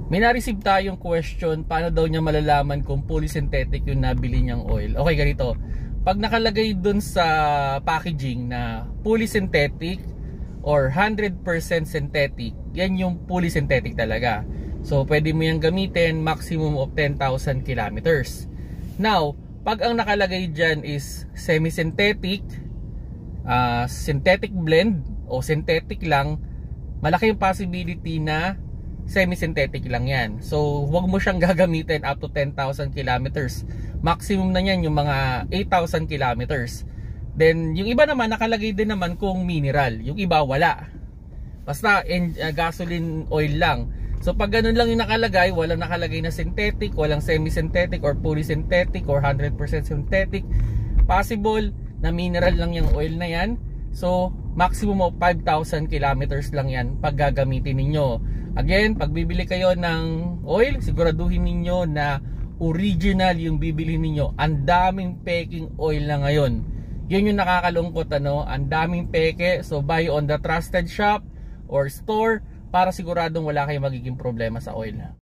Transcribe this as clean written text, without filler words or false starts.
May na-receive tayong question, paano daw niya malalaman kung fully synthetic yung nabili niyang oil. Okay, ganito. Pag nakalagay dun sa packaging na fully synthetic or 100% synthetic, yan yung fully synthetic talaga. So pwede mo yung gamitin maximum of 10,000 kilometers. Now, pag ang nakalagay dyan is semi-synthetic, synthetic blend o synthetic lang, malaki yung possibility na semi-synthetic lang yan. So huwag mo siyang gagamitin up to 10,000 kilometers. Maximum na yan yung mga 8,000 kilometers. Then yung iba naman nakalagay din naman kung mineral, yung iba wala. Basta gasoline oil lang. So pag ganun lang yung nakalagay, walang nakalagay na synthetic, walang semi-synthetic or fully synthetic or 100% synthetic, possible na mineral lang yung oil na yan. So maximum of 5,000 kilometers lang yan pag gagamitin ninyo. Again, pag bibili kayo ng oil, siguraduhin ninyo na original yung bibili ninyo. Ang daming peking oil na ngayon. Yun yung nakakalungkot, ano? Ang daming peke. So buy on the trusted shop or store para siguradong wala kayong magiging problema sa oil.